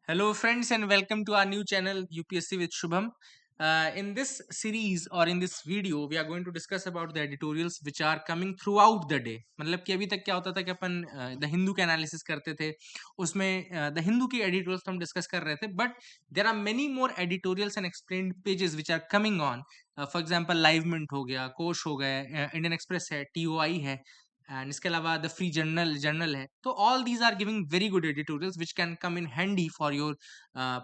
Hello, friends, and welcome to our new channel UPSC with Shubham. In this series or in this video, we are going to discuss about the editorials which are coming throughout the day. मतलब कि अभी तक क्या होता था कि upon the Hindu के analysis करते थे, उसमें द हिंदू की एडिटोरियल्स हम डिस्कस कर रहे थे, but there are many more editorials and explained pages which are coming on. For example Live Mint हो गया, कोश हो गए, इंडियन एक्सप्रेस है, TOI है, एंड इसके अलावा द फ्री जर्नल है. तो all these are giving very good editorials which can come in handy for your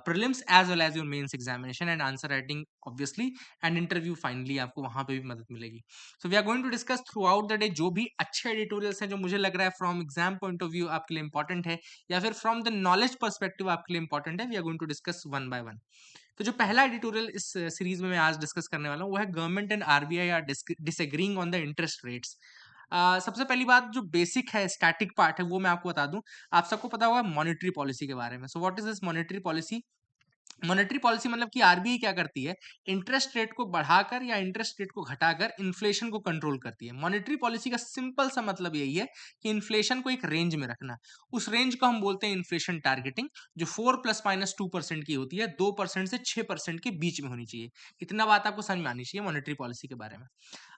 prelims as well as your mains examination and answer writing obviously and interview finally आपको वहां पे भी मदद मिलेगी. So we are going to discuss throughout the day जो भी अच्छे editorials हैं जो मुझे लग रहा है from exam point of view आपके लिए important है या फिर from the knowledge perspective आपके लिए important है. We are going to discuss one by one. तो जो पहला एडिटोरियल इस सीरीज में मैं आज डिस्कस करने वाला हूँ वो है government and RBI are disagreeing on the interest rates. सबसे पहली बात जो बेसिक है स्टैटिक पार्ट है वो मैं आपको बता दूं. आप सबको पता होगा मॉनेटरी पॉलिसी के बारे में. So what is this monetary policy? Monetary policy मतलब कि आरबीआई क्या करती है, इंटरेस्ट रेट को बढ़ाकर या इंटरेस्ट रेट को घटाकर इन्फ्लेशन को कंट्रोल करती है. मॉनेटरी पॉलिसी का सिंपल सा मतलब यही है कि इन्फ्लेशन को एक रेंज में रखना. उस रेंज को हम बोलते हैं इन्फ्लेशन टारगेटिंग, जो 4 ± 2% की होती है, 2% से 6% के बीच में होनी चाहिए. इतना बात आपको समझ में आनी चाहिए मॉनेटरी पॉलिसी के बारे में.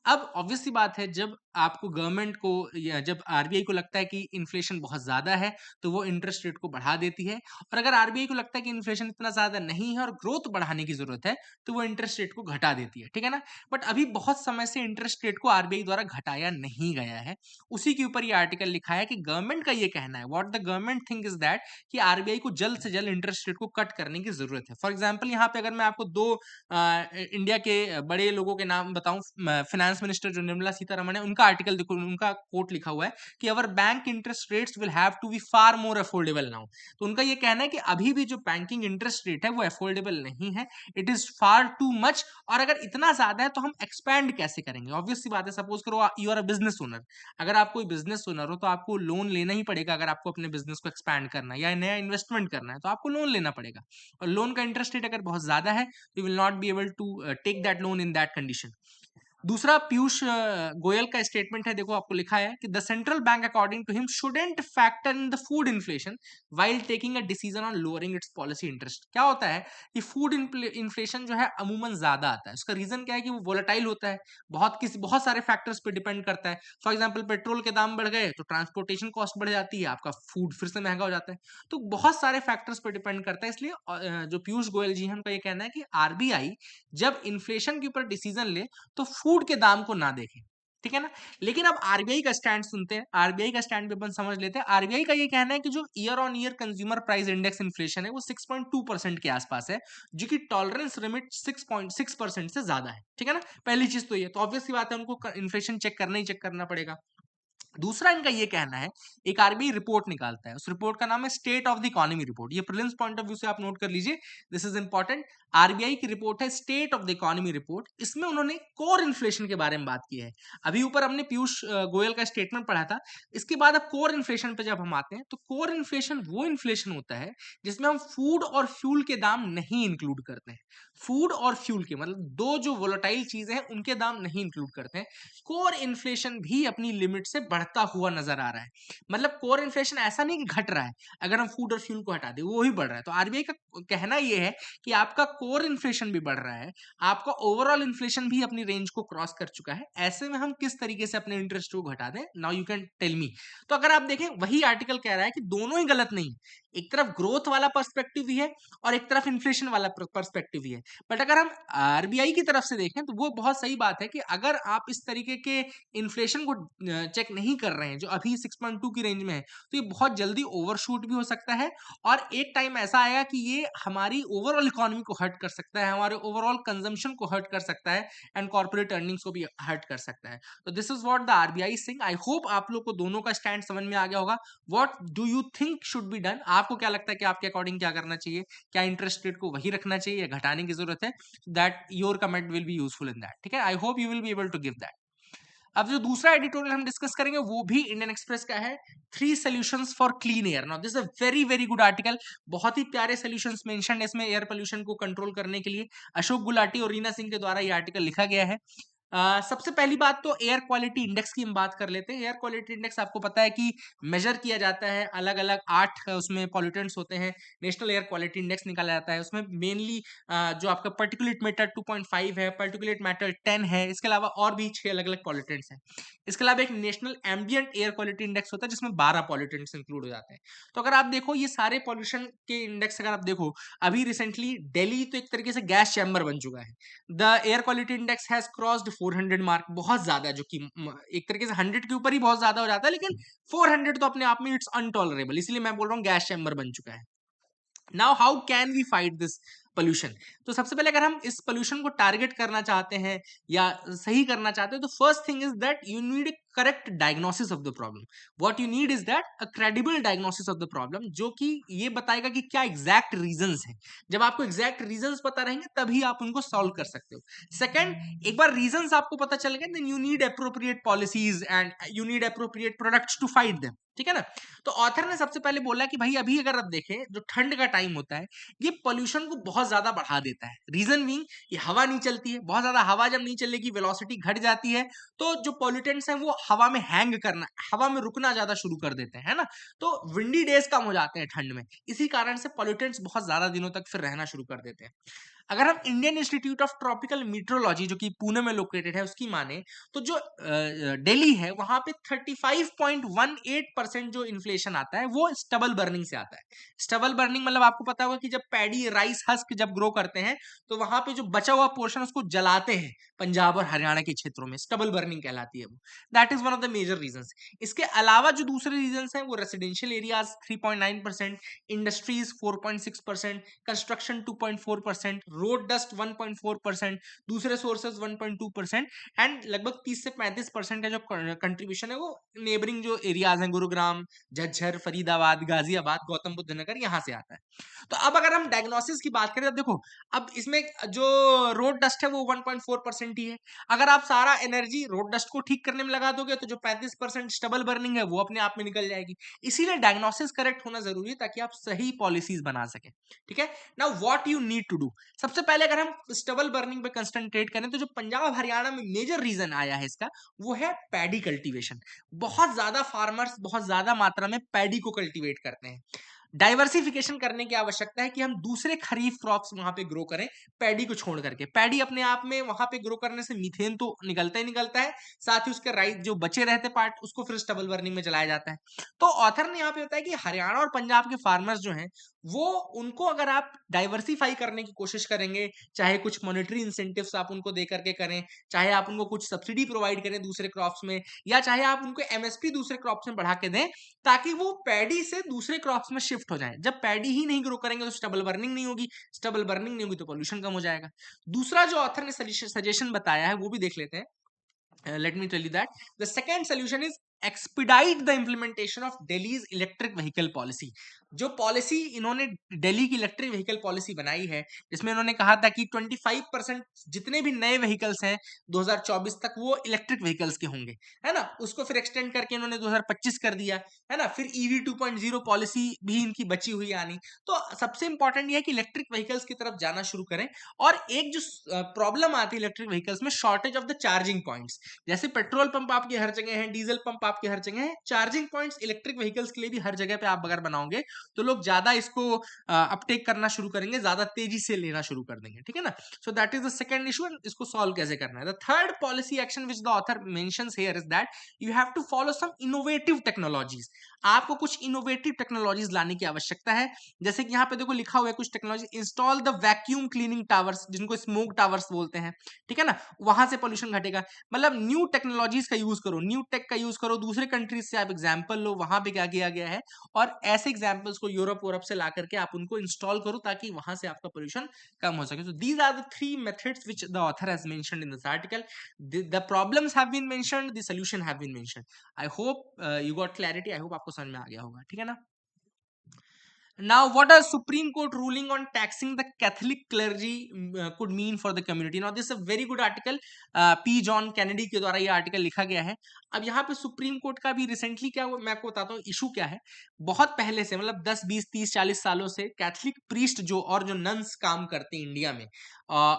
अब ऑब्वियस सी बात है, जब आपको गवर्नमेंट को या जब आरबीआई को लगता है कि इन्फ्लेशन बहुत ज्यादा है तो वो इंटरेस्ट रेट को बढ़ा देती है, और अगर आरबीआई को लगता है कि इन्फ्लेशन इतना ज्यादा नहीं है और ग्रोथ बढ़ाने की जरूरत है तो वो इंटरेस्ट रेट को घटा देती है. ठीक है ना. बट अभी बहुत समय से इंटरेस्ट रेट को आरबीआई द्वारा घटाया नहीं गया है. उसी के ऊपर ये आर्टिकल लिखा है कि गवर्नमेंट का ये कहना है, what the government think is that, कि आरबीआई को जल्द से जल्द इंटरेस्ट रेट को कट करने की जरूरत है. फॉर एग्जाम्पल यहाँ पे अगर मैं आपको दो इंडिया के बड़े लोगों के नाम बताऊं, फाइनेंस मिनिस्टर जो निर्मला सीतारमण है, उनका आर्टिकल देखो, उनका कोट लिखा हुआ है कि our bank interest rates will have to be far more affordable now. तो उनका ये कहना है कि अभी भी जो बैंकिंग इंटरेस्ट रेट है वो अफोर्डेबल नहीं है, it is far too much. और अगर इतना ज्यादा है तो हम एक्सपैंड कैसे करेंगे? ऑब्वियस सी बात है, सपोज करो you are a business owner. अगर आप कोई बिजनेस ओनर हो तो आपको लोन लेना ही पड़ेगा. अगर आपको अपने बिजनेस को एक्सपैंड करना है या नया इन्वेस्टमेंट करना है तो आपको लोन लेना पड़ेगा. और लोन का इंटरेस्ट रेट अगर बहुत ज्यादा है, you will not be able to take that loan in that condition. दूसरा पीयूष गोयल का स्टेटमेंट है, देखो आपको लिखा है कि the central bank according to him shouldn't factor in the food inflation while taking a decision on lowering its policy interest. क्या होता है कि फूड इन्फ्लेशन जो है अमूमन ज्यादा आता है. उसका रीजन क्या है कि वो वोलेटाइल होता है, बहुत सारे फैक्टर्स पे डिपेंड करता है. फॉर एग्जाम्पल पेट्रोल के दाम बढ़ गए तो ट्रांसपोर्टेशन कॉस्ट बढ़ जाती है, आपका फूड फिर से महंगा हो जाता है. तो बहुत सारे फैक्टर्स पे डिपेंड करता है. इसलिए जो पीयूष गोयल जी हैं उनका ये कहना है कि आरबीआई जब इन्फ्लेशन के ऊपर डिसीजन ले तो फूड के दाम को ना देखें. ठीक है ना. लेकिन अब आरबीआई का स्टैंड सुनते हैं, आरबीआई का स्टैंड भी अपन समझ लेते हैं. आरबीआई का ये कहना है कि जो year on year consumer price index inflation है वो 6.2% के आसपास है, जो कि टॉलरेंस लिमिट 6.6% से ज्यादा है. ठीक है ना. पहली चीज तो ये, तो ऑब्वियस सी बात है उनको इन्फ्लेशन चेक करना पड़ेगा. दूसरा इनका ये कहना है, एक आरबीआई रिपोर्ट निकालता है, उस रिपोर्ट का नाम है state of the economy report. ये प्रीलिम्स पॉइंट ऑफ व्यू से आप नोट कर लीजिए, दिस इज इंपॉर्टेंट. आरबीआई की रिपोर्ट है state of the economy report. इसमें उन्होंने कोर इन्फ्लेशन के बारे में बात की है. अभी ऊपर हमने पीयूष गोयल का स्टेटमेंट पढ़ा था. इसके बाद अब कोर इन्फ्लेशन पे जब हम आते हैं तो कोर इन्फ्लेशन वो इन्फ्लेशन होता है जिसमें हम फूड और फ्यूल के दाम नहीं इंक्लूड करते हैं. फूड और फ्यूल के मतलब दो जो वोलेटाइल चीजें हैं उनके दाम नहीं इंक्लूड करते हैं. कोर इन्फ्लेशन भी अपनी लिमिट से बढ़ता हुआ नजर आ रहा है. मतलब कोर इन्फ्लेशन ऐसा नहीं कि घट रहा है, अगर हम फूड और फ्यूल को हटा दें वो ही बढ़ रहा है. तो आरबीआई का कहना ये है कि आपका कोर इन्फ्लेशन भी बढ़ रहा है, आपका ओवरऑल इन्फ्लेशन भी अपनी रेंज को क्रॉस कर चुका है. ऐसे में हम किस तरीके से अपने इंटरेस्ट को घटा दें? Now you can tell me. तो अगर आप देखें वही आर्टिकल कह रहा है कि दोनों ही गलत नहीं. एक तरफ ग्रोथ वाला पर्सपेक्टिव भी है और एक तरफ इन्फ्लेशन वाला पर्सपेक्टिव भी है. बट अगर हम आरबीआई की तरफ से देखें तो वो बहुत सही बात है कि अगर आप इस तरीके के इन्फ्लेशन को चेक नहीं कर रहे हैं जो अभी 6.2 की रेंज में है तो ये बहुत जल्दी ओवरशूट भी हो सकता है. और एक टाइम ऐसा आएगा कि ये हमारी ओवरऑल इकोनॉमी को हर्ट कर सकता है, हमारे ओवरऑल कंजम्पशन को हर्ट कर सकता है एंड कॉर्पोरेट अर्निंग्स को भी हर्ट कर सकता है. तो this is what the RBI sing. I hope आप लोग को दोनों का स्टैंड समझ में आ गया होगा. What do you think should be done? आपको क्या लगता है कि आपके अकॉर्डिंग क्या करना चाहिए? क्या इंटरेस्ट रेट को वही रखना चाहिए या घटाने की जरूरत है? That your comment will be useful in that. ठीक है. I hope you will be able to give that. अब जो दूसरा एडिटोरियल हम डिस्कस करेंगे वो भी इंडियन एक्सप्रेस का है, 3 solutions for clean air. Now this is a very very good article. बहुत ही प्यारे सॉल्यूशंस मेंशन्ड है इसमें एयर पोल्यूशन को कंट्रोल करने के लिए. अशोक गुलाटी और रीना सिंह के द्वारा ये आर्टिकल लिखा गया है. सबसे पहली बात तो एयर क्वालिटी इंडेक्स की हम बात कर लेते हैं। एयर क्वालिटी इंडेक्स आपको पता है कि मेजर किया जाता है, अलग अलग 8 उसमें पॉल्यूटेंट्स होते हैं। नेशनल एयर क्वालिटी इंडेक्स निकाला जाता है, उसमें मेनली जो आपका पर्टिकुलेट मैटर 2.5 है, पर्टिकुलेट मैटर 10 है, इसके अलावा और भी 6 अलग अलग पॉल्यूटेंट्स हैं। इसके अलावा एक national ambient air quality index होता है जिसमें 12 पॉल्यूटेंट्स इंक्लूड हो जाते हैं। तो अगर आप देखो ये सारे पॉल्यूशन के इंडेक्स अगर आप देखो, अभी रिसेंटली दिल्ली तो एक तरीके से गैस चैम्बर बन चुका है। The air quality index has crossed 400 mark, बहुत ज्यादा, जो कि एक तरीके से 100 के ऊपर ही बहुत ज्यादा हो जाता है, लेकिन 400 तो अपने आप में इट्स अनटॉलरेबल, इसलिए मैं बोल रहा हूँ गैस चैम्बर बन चुका है। Now how can we fight this pollution? तो सबसे पहले अगर हम इस पोल्यूशन को टारगेट करना चाहते हैं या सही करना चाहते हैं, तो first thing is that you need A correct diagnosis of the problem. What you need is that a credible diagnosis of the problem, जो कि ये बताएगा कि क्या एग्जैक्ट रीजंस हैं। जब आपको एग्जैक्ट रीजंस पता रहेंगे तभी आप उनको सॉल्व कर सकते हो। सेकंड, एक बार रीजंस आपको पता चल गए, then you need appropriate policies and you need appropriate products to fight them. ठीक है ना? तो ऑथर ने सबसे पहले बोला कि भाई अभी अगर आप देखें, जो ठंड का टाइम होता है ये पोल्यूशन को बहुत ज्यादा बढ़ा देता है। रीजन बीइंग, ये हवा नहीं चलती है, बहुत ज्यादा हवा जब नहीं चलेगी, वेलोसिटी घट जाती है, तो जो पॉल्यूटेंट्स हैं वो हवा में हैंग करना, हवा में रुकना ज्यादा शुरू कर देते हैं, है ना? तो विंडी डेज कम हो जाते हैं ठंड में, इसी कारण से पॉल्यूटेंट्स बहुत ज्यादा दिनों तक फिर रहना शुरू कर देते हैं। अगर हम Indian Institute of Tropical Meteorology, जो कि पुणे में लोकेटेड है, उसकी माने तो जो दिल्ली है वहां पे 35.18% जो इन्फ्लेशन आता है वो स्टबल बर्निंग से आता है। स्टबल बर्निंग मतलब आपको पता होगा कि जब पैडी राइस हस्क जब ग्रो करते हैं तो वहां पे जो बचा हुआ पोर्शन उसको जलाते हैं, पंजाब और हरियाणा के क्षेत्रों में स्टबल बर्निंग कहलाती है वो। That is one of the major reasons. इसके अलावा जो दूसरे रीजंस हैं वो residential areas 3.9%, industries 4.6%, construction 2.4%, road dust 1.4%, दूसरे सोर्सेज 1.2%, एंड लगभग 30 से 35% का जो कंट्रीब्यूशन है वो नेबरिंग जो एरियाज हैं, गुरुग्राम, झज्जर, फरीदाबाद, गाजियाबाद, गौतम बुद्ध नगर, यहाँ से आता है। तो अब अगर हम डायग्नोसिस की बात करें तो देखो, अब इसमें जो रोड डस्ट है वो 1.4% ही है। अगर आप सारा एनर्जी रोड डस्ट को ठीक करने में लगा दोगे तो जो 35% स्टबल बर्निंग है वो अपने आप में निकल जाएगी। इसीलिए डायग्नोसिस करेक्ट होना जरूरी है ताकि आप सही पॉलिसीज बना सके। ठीक है? Now what you need to do, सबसे पहले अगर हम स्टबल बर्निंग पे कंसंट्रेट करें तो जो पंजाब हरियाणा में मेजर रीजन आया है इसका वो है पैडी कल्टीवेशन। बहुत ज्यादा फार्मर्स बहुत ज्यादा मात्रा में पैडी को कल्टीवेट करते हैं। डाइवर्सिफिकेशन करने की आवश्यकता है कि हम दूसरे खरीफ क्रॉप्स वहां पे ग्रो करें, पैडी को छोड़ करके। पैडी अपने आप में वहां पे ग्रो करने से मीथेन तो निकलता ही निकलता है, साथ ही उसके राइट जो बचे रहते पार्ट उसको फिर स्टबल बर्निंग में जलाया जाता है। तो ऑथर ने यहाँ पे बताया कि हरियाणा और पंजाब के फार्मर्स जो हैं वो, उनको अगर आप डाइवर्सिफाई करने की कोशिश करेंगे, चाहे कुछ मॉनेटरी इंसेंटिव्स आप उनको दे करके करें, चाहे आप उनको कुछ सब्सिडी प्रोवाइड करें दूसरे क्रॉप्स में, या चाहे आप उनको एमएसपी दूसरे क्रॉप्स में बढ़ा के दें, ताकि वो पैडी से दूसरे क्रॉप्स में शिफ्ट हो जाएं। जब पैडी ही नहीं ग्रो करेंगे तो स्टबल बर्निंग नहीं होगी, स्टबल बर्निंग नहीं होगी तो पोल्यूशन कम हो जाएगा। दूसरा जो ऑथर ने सजेशन बताया है वो भी देख लेते हैं। let me tell you that the second solution is expedite the implementation of Delhi's electric vehicle policy। जो पॉलिसी इन्होंने दिल्ली की इलेक्ट्रिक व्हीकल पॉलिसी बनाई है, जिसमें इन्होंने कहा था कि 25% जितने भी नए व्हीकल्स हैं 2024 तक वो इलेक्ट्रिक व्हीकल्स के होंगे, है ना? उसको फिर एक्सटेंड करके इन्होंने 2025 कर दिया, है ना? फिर ईवी 2.0 पॉलिसी भी इनकी बची हुई आनी। तो सबसे इंपॉर्टेंट ये है कि इलेक्ट्रिक व्हीकल्स की तरफ जाना शुरू करें। और एक जो प्रॉब्लम आती है इलेक्ट्रिक व्हीकल्स में, shortage of the charging points. जैसे पेट्रोल पंप आपके हर जगह है, डीजल पंप आपके हर जगह है, चार्जिंग पॉइंट्स इलेक्ट्रिक व्हीकल्स के लिए भी हर जगह पे आप अगर बनाओगे तो लोग ज्यादा इसको अपटेक करना शुरू करेंगे, ज्यादा तेजी से लेना शुरू कर देंगे। ठीक है ना? So that is the second issue, and इसको सॉल्व कैसे करना है। The third policy action which the author mentions here is that you have to follow some innovative technologies. आपको कुछ इनोवेटिव टेक्नोलॉजीज लाने की आवश्यकता है। जैसे कि यहाँ पे देखो लिखा हुआ है कुछ technology, install the vacuum cleaning towers, जिनको स्मोक टावर्स बोलते हैं। ठीक है ना? वहां से पोल्यूशन घटेगा। मतलब न्यू टेक्नोलॉजीज का यूज करो, न्यू टेक का यूज करो, दूसरे कंट्रीज से आप एग्जांपल लो, वहां पे क्या किया गया है, और ऐसे एग्जांपल्स को यूरोप से ला करके आप उनको इंस्टॉल करो ताकि वहां से आपका पोल्यूशन कम हो सके। So these are the three methods which the author has mentioned in this article. The problems have been mentioned, the solution have been mentioned. I hope you got clarity, I hope आपको समझ में आ गया होगा। ठीक है ना? Now, what a Supreme Court ruling on taxing the Catholic clergy could mean for the community. Now, this is a very good article. P. John Kennedy के द्वारा ये आर्टिकल लिखा गया है. अब यहाँ पे सुप्रीम कोर्ट का भी रिसेंटली क्या हुआ, मैं आपको बताता हूँ इशू क्या है. बहुत पहले से, मतलब 10, 20, 30, 40 सालों से कैथलिक प्रीस्ट जो नन्स काम करते हैं इंडिया में,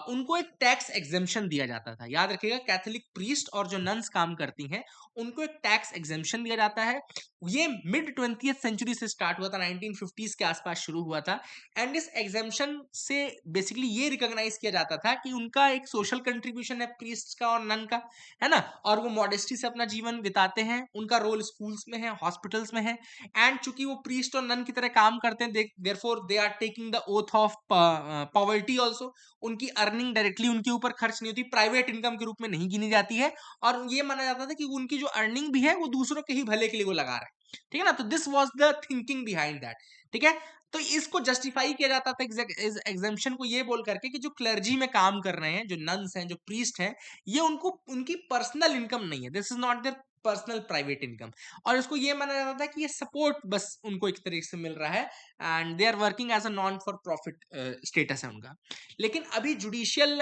उनको एक टैक्स एग्जेम्पशन दिया जाता था. याद रखिएगा, कैथलिक प्रीस्ट और जो नन्स काम करती हैं उनको एक टैक्स एग्जेम्पशन दिया जाता है. ये मिड 20th सेंचुरी से स्टार्ट हुआ था, 1950s के आसपास शुरू हुआ था. एंड इस एग्जेम्पशन से बेसिकली ये रिकॉग्नाइज किया जाता था कि उनका एक सोशल कंट्रीब्यूशन है प्रीस्ट का और नन का, है ना, और वो मॉडेस्टी से अपना जीवन बिताते हैं. उनका रोल स्कूल्स में है, हॉस्पिटल्स में है. एंड चूंकि वो प्रीस्ट और नन की तरह काम करते हैं, therefore they are taking the oath of poverty also. उनकी अर्निंग डायरेक्टली उनके ऊपर खर्च नहीं होती, प्राइवेट इनकम के रूप में नहीं गिनी जाती है. और ये माना जाता था कि उनकी जो अर्निंग भी है वो दूसरों के ही भले के लिए वो लगा रहे हैं. ठीक है ना. तो this was the thinking behind that. ठीक है. तो इसको जस्टिफाई किया जाता था एग्जेम्पशन को ये बोल करके कि जो क्लर्जी में काम कर रहे हैं, जो नन्स हैं, जो प्रीस्ट हैं, ये उनको उनकी पर्सनल इनकम नहीं है. This is not their personal private income. और इसको ये माना जाता था कि ये सपोर्ट बस उनको एक तरीके से मिल रहा है and they are working as a non for profit status है उनका. लेकिन अभी जुडिशियल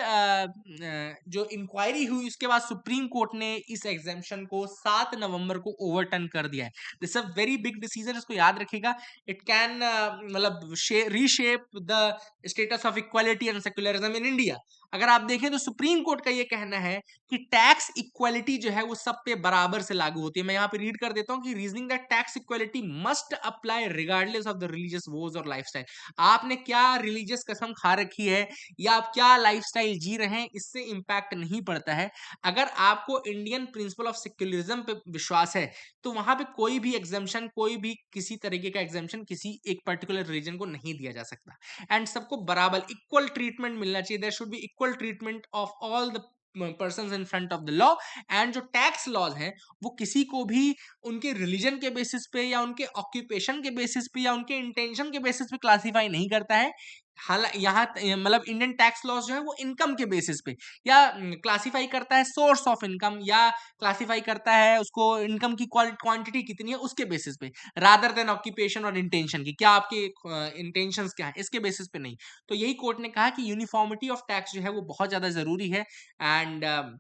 जो इंक्वायरी हुई उसके बाद सुप्रीम कोर्ट ने इस एग्जेम्पशन को 7 नवंबर को ओवरटर्न कर दिया है. This a very big decision, इसको याद रखिएगा. इट कैन मतलब reshape the status of equality and secularism in India. अगर आप देखें तो सुप्रीम कोर्ट का ये कहना है कि टैक्स इक्वालिटी जो है वो सब पे बराबर से लागू होती है. मैं यहाँ पे रीड कर देता हूँ कि reasoning that tax equality must apply regardless of the religious vows और लाइफस्टाइल. आपने क्या रिलीजियस कसम खा रखी है या आप क्या लाइफस्टाइल जी रहे हैं, इससे इंपैक्ट नहीं पड़ता है. अगर आपको इंडियन प्रिंसिपल ऑफ सेक्युलरिज्म पे विश्वास है तो वहां पे कोई भी एग्जाम्पशन, कोई भी किसी तरीके का एग्जाम्पशन किसी एक पर्टिकुलर रीजन को नहीं दिया जा सकता. एंड सबको बराबर इक्वल ट्रीटमेंट मिलना चाहिए. There should be equal treatment of all the persons in front of the law. And जो टैक्स लॉज हैं वो किसी को भी उनके रिलीजन के बेसिस पे या उनके ऑक्यूपेशन के बेसिस पे या उनके इंटेंशन के बेसिस पे क्लासीफाई नहीं करता है. हालांकि यहाँ मतलब इंडियन टैक्स लॉज जो है वो इनकम के बेसिस पे या क्लासीफाई करता है सोर्स ऑफ इनकम, या क्लासीफाई करता है उसको इनकम की क्वांटिटी कितनी है उसके बेसिस पे, रादर देन ऑक्यूपेशन और इंटेंशन की, क्या आपके इंटेंशंस क्या है, इसके बेसिस पे नहीं. तो यही कोर्ट ने कहा कि यूनिफॉर्मिटी ऑफ टैक्स जो है वो बहुत ज्यादा जरूरी है. एंड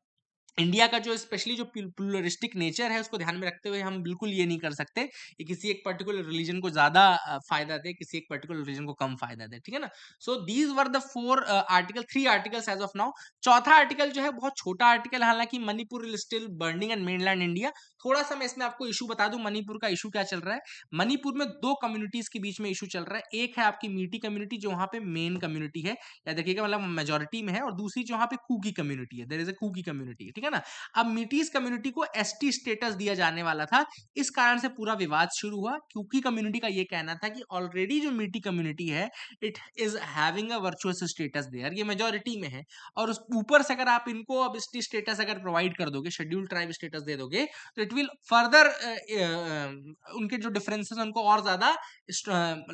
इंडिया का जो स्पेशली जो प्लूरलिस्टिक नेचर है उसको ध्यान में रखते हुए हम बिल्कुल ये नहीं कर सकते कि किसी एक पर्टिकुलर रिलीजन को ज्यादा फायदा दे, किसी एक पर्टिकुलर रिलीजन को कम फायदा दे. ठीक है ना. So these were the 3 articles as of now. चौथा आर्टिकल जो है बहुत छोटा आर्टिकल, हालांकि Manipur is still burning and mainland India. थोड़ा सा मैं इसमें आपको इशू बता दूं, मणिपुर का इशू क्या चल रहा है. मणिपुर में 2 कम्युनिटीज के बीच में इशू चल रहा है. एक है आपकी मीटी कम्युनिटी जो वहां पे मेन कम्युनिटी है, या देखिएगा मतलब मेजोरिटी में है, और दूसरी जो वहां पे कुकी कम्युनिटी है, there is a Kuki community. ठीक है ना. अब मीटीज कम्युनिटी को एसटी स्टेटस दिया जाने वाला था. इस कारण से पूरा विवाद शुरू हुआ. क्योंकि कम्युनिटी का ये कहना था कि ऑलरेडी जो मीटी कम्युनिटी है it is having a virtuous status there, ये मेजोरिटी में है, और उस ऊपर से अगर आप इनको अब एसटी स्टेटस अगर प्रोवाइड कर दोगे, शेड्यूल्ड ट्राइब स्टेटस दे दोगे, तो इट विल फर्दर उनके जो डिफरेंसेस उनको और ज्यादा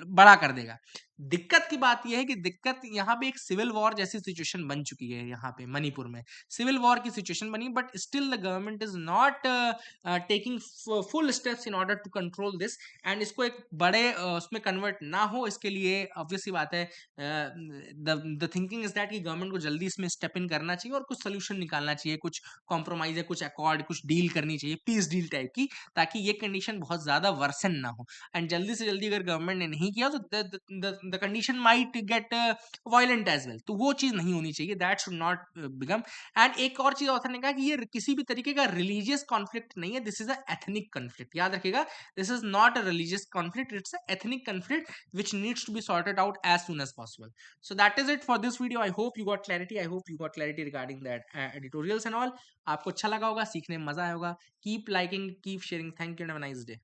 बड़ा कर देगा. दिक्कत की बात यह है कि दिक्कत यहाँ पे एक सिविल वॉर जैसी सिचुएशन बन चुकी है. यहाँ पे मणिपुर में सिविल वॉर की सिचुएशन बनी, but still the government is not taking full steps in order to control this. And इसको एक बड़े उसमें कन्वर्ट ना हो, इसके लिए ऑब्वियस सी बात है द थिंकिंग इज दैट कि गवर्नमेंट को जल्दी इसमें स्टेप इन करना चाहिए और कुछ सोल्यूशन निकालना चाहिए, कुछ कॉम्प्रोमाइज है, कुछ अकॉर्ड, कुछ डील करनी चाहिए, पीस डील टाइप की, ताकि ये कंडीशन बहुत ज्यादा वर्सन ना हो. एंड जल्दी से जल्दी अगर गवर्नमेंट ने नहीं किया तो the condition might get violent as well. तो वो चीज नहीं होनी चाहिए, that should not become. And एक और चीज ऑथर ने कहा कि ये किसी भी तरीके का रिलीजियस कॉन्फ्लिक्ट नहीं है, this is a ethnic conflict. याद रखिएगा, this is not a religious conflict, it's a ethnic conflict which needs to be sorted out as soon as possible. So that is it for this video. I hope you got clarity. I hope you got clarity regarding that editorials and all. आपको अच्छा लगा होगा, सीखने में मजा आया होगा. Keep liking, keep sharing. Thank you and have a nice day.